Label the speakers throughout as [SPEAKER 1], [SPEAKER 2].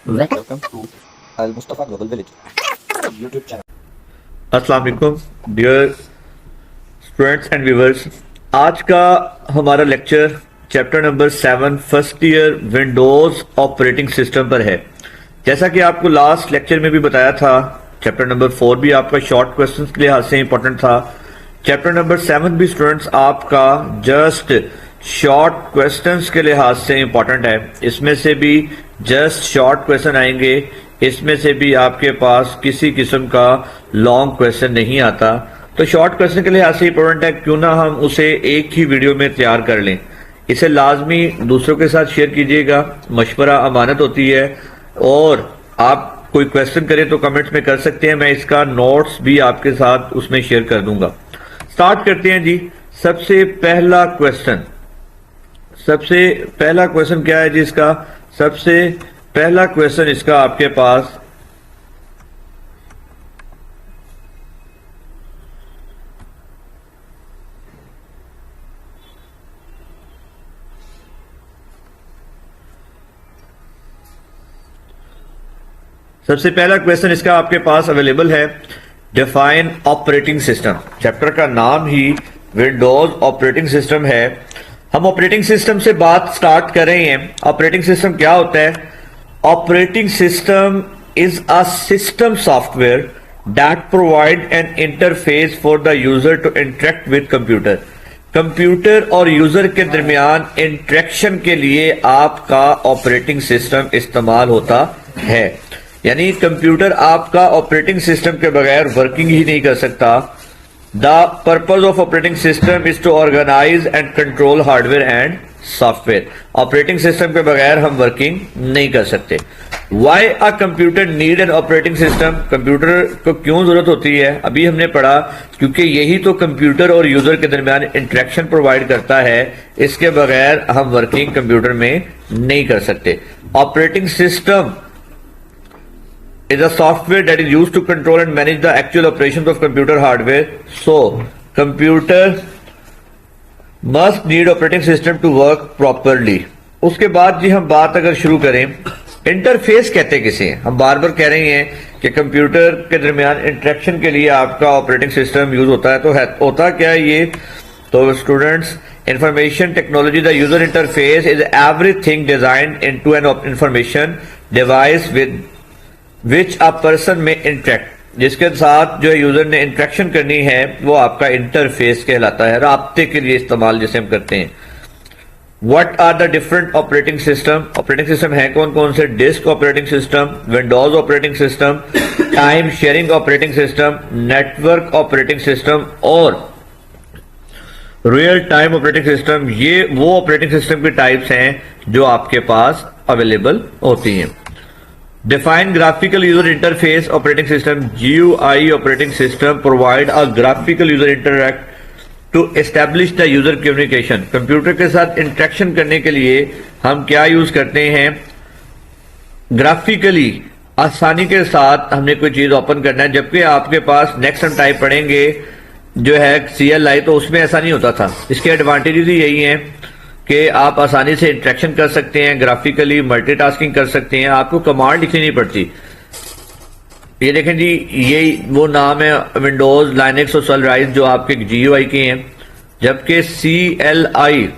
[SPEAKER 1] Welcome to Al Mustafa Global Village YouTube channel.
[SPEAKER 2] अस्सलाम वालेकुम dear students and viewers. आज का हमारा lecture chapter number 7 first year Windows operating system पर है। जैसा कि आपको लास्ट लेक्चर में भी बताया था, चैप्टर नंबर 4 भी आपका शॉर्ट क्वेश्चंस के लिहाज से इंपॉर्टेंट था। चैप्टर नंबर 7 भी स्टूडेंट्स आपका जस्ट शॉर्ट क्वेश्चंस के लिहाज से इंपॉर्टेंट है। इसमें से भी जस्ट शॉर्ट क्वेश्चन आएंगे, इसमें से भी आपके पास किसी किस्म का लॉन्ग क्वेश्चन नहीं आता। तो शॉर्ट क्वेश्चन के लिहाज से इंपॉर्टेंट है, क्यों ना हम उसे एक ही वीडियो में तैयार कर लें। इसे लाजमी दूसरों के साथ शेयर कीजिएगा, मशवरा अमानत होती है। और आप कोई क्वेश्चन करें तो कमेंट्स में कर सकते हैं, मैं इसका नोट्स भी आपके साथ उसमें शेयर कर दूंगा। स्टार्ट करते हैं जी। सबसे पहला क्वेश्चन क्या है जी? इसका सबसे पहला क्वेश्चन इसका आपके पास आपके पास अवेलेबल है। Define operating system. चैप्टर का नाम ही विंडोज ऑपरेटिंग सिस्टम है। हम ऑपरेटिंग सिस्टम से बात स्टार्ट कर रहे हैं। ऑपरेटिंग सिस्टम क्या होता है? Operating system is a system software that provide an interface for the user to interact with computer. Computer और यूजर के दरमियान इंटरेक्शन के लिए आपका ऑपरेटिंग सिस्टम इस्तेमाल होता है। यानी कंप्यूटर आपका ऑपरेटिंग सिस्टम के बगैर वर्किंग ही नहीं कर सकता। The purpose of operating system is to organise and control hardware and software. Operating system के बगैर हम वर्किंग नहीं कर सकते। Why a computer need an operating system. Computer को क्यों जरूरत होती है? अभी हमने पढ़ा, क्योंकि यही तो कंप्यूटर और यूजर के दरमियान इंटरेक्शन प्रोवाइड करता है। इसके बगैर हम वर्किंग कंप्यूटर में नहीं कर सकते। Operating system is a software that is used to control and manage the actual operations of computer hardware. So, computer must need operating system to work properly. उसके बाद जी हम बात अगर शुरू करें, इंटरफेस कहते किसे हैं? हम बार बार कह रहे हैं कि कंप्यूटर के दरमियान इंटरेक्शन के लिए आपका ऑपरेटिंग सिस्टम यूज होता है। तो होता क्या है ये? तो students, information technology the user interface is everything designed into an information device with which a person में इंटरेक्ट। जिसके साथ जो यूजर ने इंटरेक्शन करनी है वो आपका इंटरफेस कहलाता है। राब्ते के लिए इस्तेमाल जिसे हम करते हैं। What are the different operating system? Operating system है कौन कौन से? Disk operating system, Windows operating system, time sharing operating system, network operating system और रियल टाइम ऑपरेटिंग सिस्टम। ये वो ऑपरेटिंग सिस्टम की टाइप्स हैं जो आपके पास अवेलेबल होती हैं। Define graphical user interface operating system. GUI operating system provide a graphical user interact to establish the user communication. Computer के साथ इंटरेक्शन करने के लिए हम क्या यूज करते हैं? ग्राफिकली आसानी के साथ हमने कोई चीज ओपन करना है। जबकि आपके पास नेक्स्ट हम टाइप पढ़ेंगे जो है CLI, तो उसमें ऐसा नहीं होता था। इसके एडवांटेजेस ही यही हैं कि आप आसानी से इंटरेक्शन कर सकते हैं, ग्राफिकली मल्टीटास्किंग कर सकते हैं, आपको कमांड लिखनी नहीं पड़ती। ये देखें जी, ये वो नाम है विंडोज, लाइनक्स और सनराइज जो आपके GUI के हैं। जबकि CLI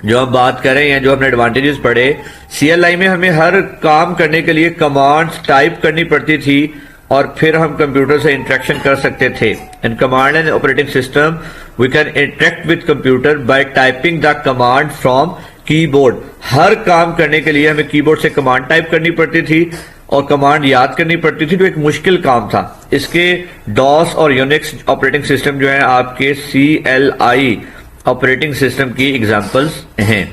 [SPEAKER 2] जो हम बात कर रहे हैं, जो हमने एडवांटेजेस पढ़े, CLI में हमें हर काम करने के लिए कमांड्स टाइप करनी पड़ती थी और फिर हम कंप्यूटर से इंटरेक्शन कर सकते थे। In command and operating system we can interact with computer by typing the command from keyboard. हर काम करने के लिए हमें कीबोर्ड से कमांड टाइप करनी पड़ती थी और कमांड याद करनी पड़ती थी, तो एक मुश्किल काम था। इसके डॉस और यूनिक्स ऑपरेटिंग सिस्टम जो है आपके CLI ऑपरेटिंग सिस्टम की एग्जांपल्स हैं।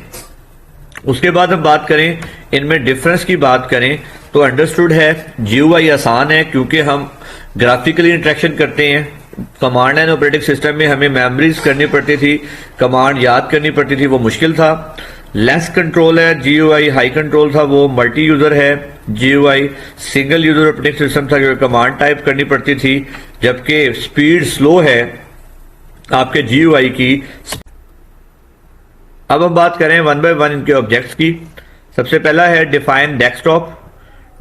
[SPEAKER 2] उसके बाद हम बात करें, इनमें डिफरेंस की बात करें तो अंडरस्टूड है, GUI आसान है क्योंकि हम ग्राफिकली इंटरेक्शन करते हैं। कमांड एंड ऑपरेटिंग सिस्टम में हमें मेमोरीज करनी पड़ती थी, कमांड याद करनी पड़ती थी, वो मुश्किल था। लेस कंट्रोल है GUI, हाई कंट्रोल था, वो मल्टी यूजर है। GUI single user operating system था क्योंकि कमांड टाइप करनी पड़ती थी। जबकि स्पीड स्लो है आपके GUI की। अब हम बात करें वन बाय वन इनके ऑब्जेक्ट्स की। सबसे पहला है डिफाइन डेस्कटॉप।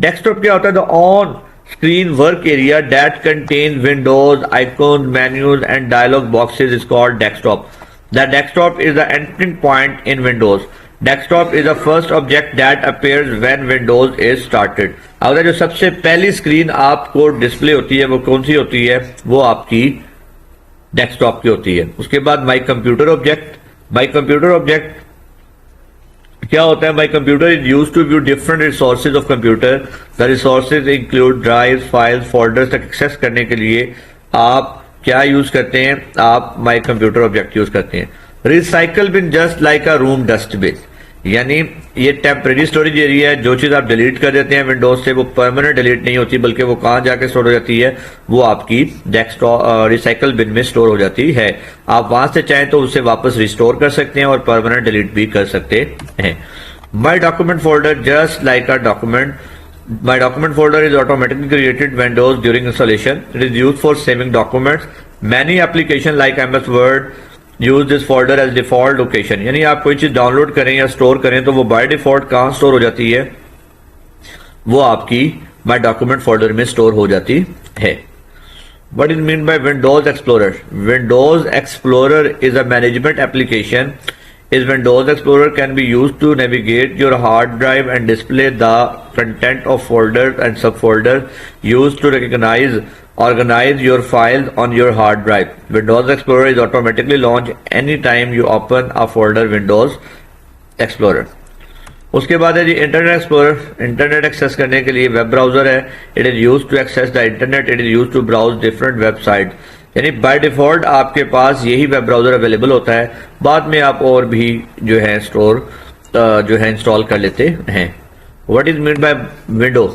[SPEAKER 2] डेस्कटॉप क्या होता है? The on screen work area that contain windows, icon, menus and dialog boxes is called desktop. The desktop is the entering point in Windows. Desktop is the first object that appears when Windows is started. अगर जो सबसे पहली screen आपको display होती है वो कौन सी होती है? वो आपकी डेस्कटॉप की होती है. उसके बाद my computer object. My computer object क्या होता है? My computer is use to view different resources of computer. The resources include drive, files, folders तक एक्सेस करने के लिए आप क्या यूज करते हैं? आप माई कंप्यूटर ऑब्जेक्ट यूज करते हैं. रिसाइकल बिन जस्ट लाइक अ रूम डस्टबिन, यानी ये टेम्परेरी स्टोरेज एरिया है. जो चीज आप डिलीट कर देते हैं विंडोज से वो परमानेंट डिलीट नहीं होती, बल्कि वो कहां जाके स्टोर हो जाती है? वो आपकी डेस्कटॉप रिसाइकल बिन में स्टोर हो जाती है. आप वहां से चाहें तो उसे वापस रिस्टोर कर सकते हैं और परमानेंट डिलीट भी कर सकते हैं. माई document folder just like a document. My document folder is automatically created Windows during installation. It is used for saving documents. Many applications like MS Word use this folder as default location. यानी आप कोई चीज download करें या store करें तो वो by default कहां स्टोर हो जाती है? वो आपकी My Document folder में स्टोर हो जाती है. What is meant by Windows Explorer? Windows Explorer is a management application. Is Windows Explorer can be used to navigate your hard drive and display the content of folders and subfolders used to organize your files on your hard drive. Windows Explorer is automatically launched anytime you open a folder Windows Explorer. उसके बाद है जी Internet Explorer. Internet access करने के लिए web browser है. It is use to access the internet. It is use to browse different website. यानी by default आपके पास यही वेब ब्राउजर अवेलेबल होता है. बाद में आप और भी जो है जो है इंस्टॉल कर लेते हैं. What is mean bye window?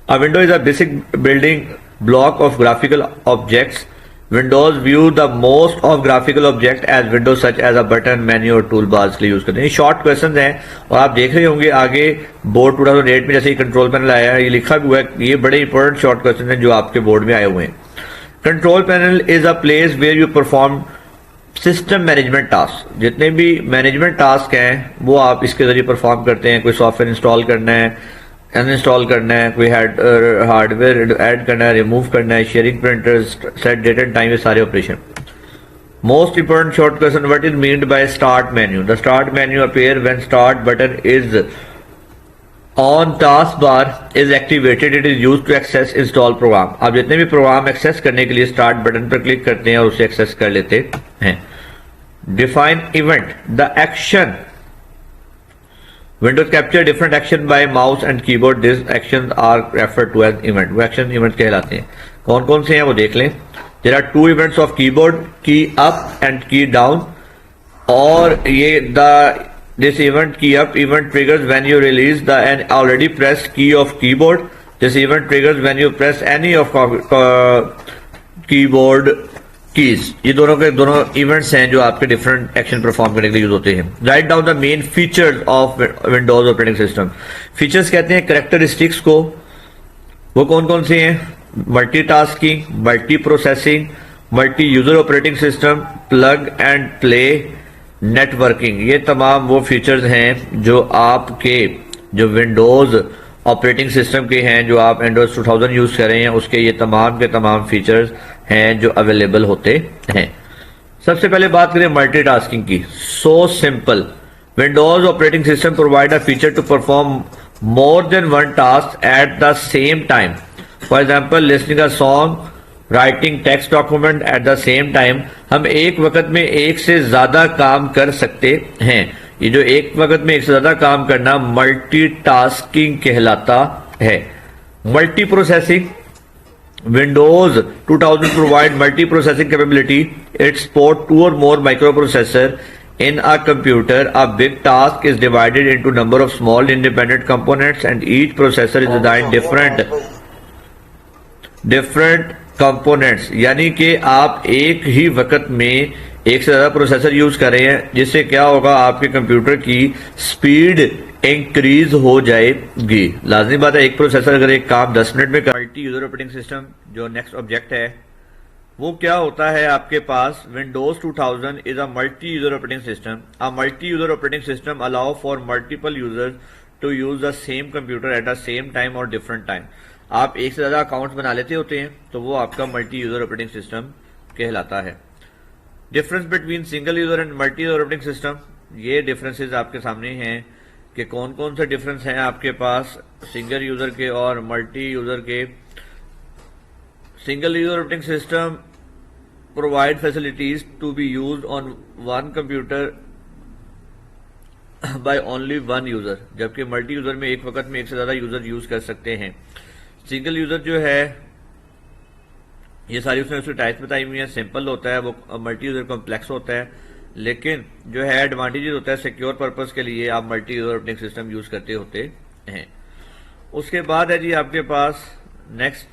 [SPEAKER 2] A window is a basic building block of graphical objects. Windows view the most of graphical object as windows such as a button, menu और टूल बार्स के लिए use करते हैं. Short question हैं और आप देख रहे होंगे आगे बोर्ड 2008 में जैसे कंट्रोल पैनल आया है ये लिखा भी हुआ है. ये बड़े इंपॉर्टेंट शॉर्ट क्वेश्चन हैं जो आपके बोर्ड में आए हुए हैं. Control panel is a place where you perform system management task. जितने भी मैनेजमेंट टास्क हैं वो आप इसके जरिए परफॉर्म करते हैं. कोई सॉफ्टवेयर इंस्टॉल करना है, अनइंस्टॉल करना है, कोई हार्डवेयर ऐड करना है, रिमूव करना है, sharing printers, set date and time, ये सारे operation. Most important short question, what is meant by start menu? The start menu appear when start button is on taskbar is activated. It is used to access install program. आप जितने भी programme access करने के लिए start button पर click करते हैं और उसे एक्सेस कर लेते हैं. Define event. The action. Windows capture different action by mouse and keyboard. These actions are referred to as event. वो action event कहलाते हैं. कौन कौन से हैं वो देख लें. There are two events of keyboard, key up and key down. और ये this event key up event triggers when you release the an already pressed key of keyboard. This event triggers when you press any of keyboard keys. ये दोनों के दोनों events हैं जो आपके different action perform करने के लिए यूज होते हैं. Write down the main features of Windows operating system. Features कहते हैं कैरेक्टरिस्टिक्स को. वो कौन कौन से हैं? Multitasking, multi processing, multi user operating system, plug and play, networking. ये तमाम वो फीचर्स हैं जो आपके जो विंडोज ऑपरेटिंग सिस्टम के हैं, जो आप एंड्रॉइड 2000 यूज कर रहे हैं उसके ये तमाम के तमाम फीचर्स हैं जो अवेलेबल होते हैं. सबसे पहले बात करें मल्टीटास्किंग की. So simple. Windows operating system provide a feature to perform more than one task at the same time. For example listening a song, writing text document at the same time. हम एक वक्त में एक से ज्यादा काम कर सकते हैं. ये जो एक वक्त में एक से ज्यादा काम करना मल्टीटास्किंग कहलाता है. Multi processing. Windows 2000 provide multi-processing capability. It supports two or more microprocessor in a computer. A big task is divided into number of small independent components, and each processor is designed different components. यानी कि आप एक ही वक्त में एक से ज्यादा processor use कर रहे हैं, जिससे क्या होगा आपके कंप्यूटर की स्पीड इंक्रीज हो जाएगी. लाजमी बात है एक प्रोसेसर अगर एक काम 10 मिनट में मल्टी यूजर ऑपरेटिंग सिस्टम जो नेक्स्ट ऑब्जेक्ट है वो क्या होता है आपके पास. Windows 2000 is a multi user operating system. A multi user operating system allow for multiple users to use the same computer at the same time और different time. आप एक से ज्यादा अकाउंट्स बना लेते होते हैं तो वो आपका मल्टी यूजर ऑपरेटिंग सिस्टम कहलाता है। Difference between single user and multi user operating system, ये डिफरेंसेस आपके सामने हैं कि कौन कौन से डिफरेंस हैं आपके पास सिंगल यूजर के और मल्टी यूजर के। Single user operating system provide facilities to be used on one computer by only one user, जबकि मल्टी यूजर में एक वक्त में एक से ज्यादा यूजर यूज कर सकते हैं। सिंगल यूजर जो है ये सारी उसने उसकी टाइप्स बताई हुई है, सिंपल होता है, वो मल्टी यूजर कॉम्प्लेक्स होता है, लेकिन जो है एडवांटेजेस होता है सिक्योर पर्पस के लिए आप multi user operating system use करते होते हैं। उसके बाद है जी आपके पास next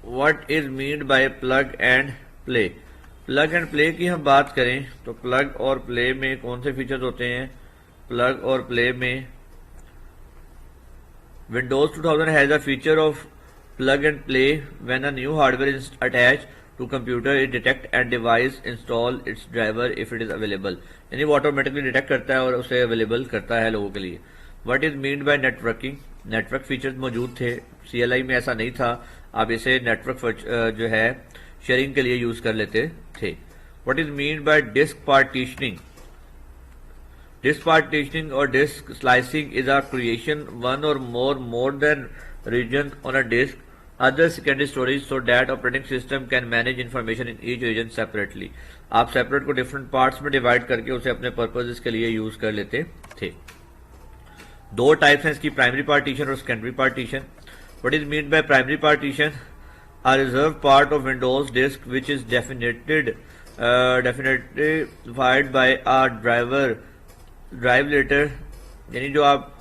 [SPEAKER 2] what is mean by plug and play. Plug and play की हम बात करें तो प्लग और प्ले में कौन से फीचर्स होते हैं। प्लग और प्ले में Windows 2000 has a feature of plug and play. When a new hardware is attached to computer, it detect and device install its driver if it is available. यानी वो automatically detect करता है और उसे available करता है लोगों के लिए। What is meant by networking? Network features मौजूद थे, CLI में ऐसा नहीं था, आप इसे नेटवर्क जो है शेयरिंग के लिए यूज कर लेते थे। What is meant by disk partitioning? Disk partitioning or disk slicing is a creation one or more than regions on a disk, other secondary storage so that operating system can manage information in each region separately. आप separate को different parts में divide करके उसे अपने purposes के लिए use कर लेते थे। दो टाइप्स हैं इसकी, प्राइमरी पार्टीशन और secondary partition. What is mean by primary partition? A reserved part of Windows disk which is defined by a drive letter, यानी जो आप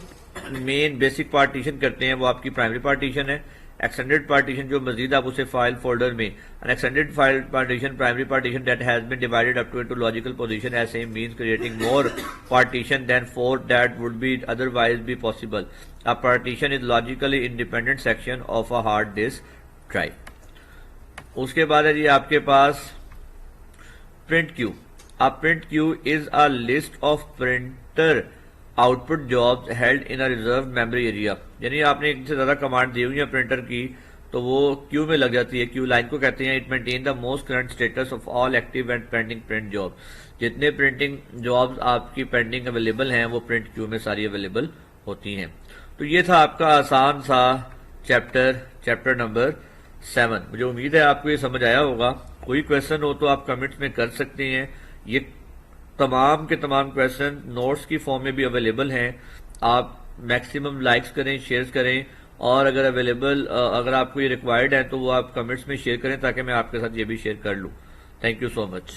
[SPEAKER 2] मेन बेसिक पार्टीशन करते हैं वो आपकी प्राइमरी पार्टीशन है। एक्सटेंडेड पार्टीशन जो मजीद आप उसे फाइल फोल्डर में, an extended file partition primary partition that has been divided up to into logical position as same means creating more partition than four that would be otherwise be possible. A partition is logically independent section of a hard disk drive. उसके बाद है जी आपके पास print queue. A print queue is a list of printer output jobs held in a reserved memory area। यानी आपने एक से ज्यादा कमांड दी हुई है प्रिंटर की तो वो क्यू में लग जाती है। क्यू लाइन को कहते हैं। It maintain the most current status of all active and pending print job. जितने प्रिंटिंग जॉब्स आपकी पेंडिंग अवेलेबल हैं वो प्रिंट क्यू में सारी अवेलेबल होती हैं। तो ये था आपका आसान सा चैप्टर नंबर 7। मुझे उम्मीद है आपको ये समझ आया होगा। कोई क्वेश्चन हो तो आप कमेंट्स में कर सकते हैं। ये तमाम के तमाम क्वेश्चन नोट्स की फॉर्म में भी अवेलेबल हैं। आप मैक्सिमम लाइक्स करें, शेयर करें और अगर आपको ये रिक्वायर्ड है तो वो आप कमेंट्स में शेयर करें ताकि मैं आपके साथ ये भी शेयर कर लूँ। Thank you so much.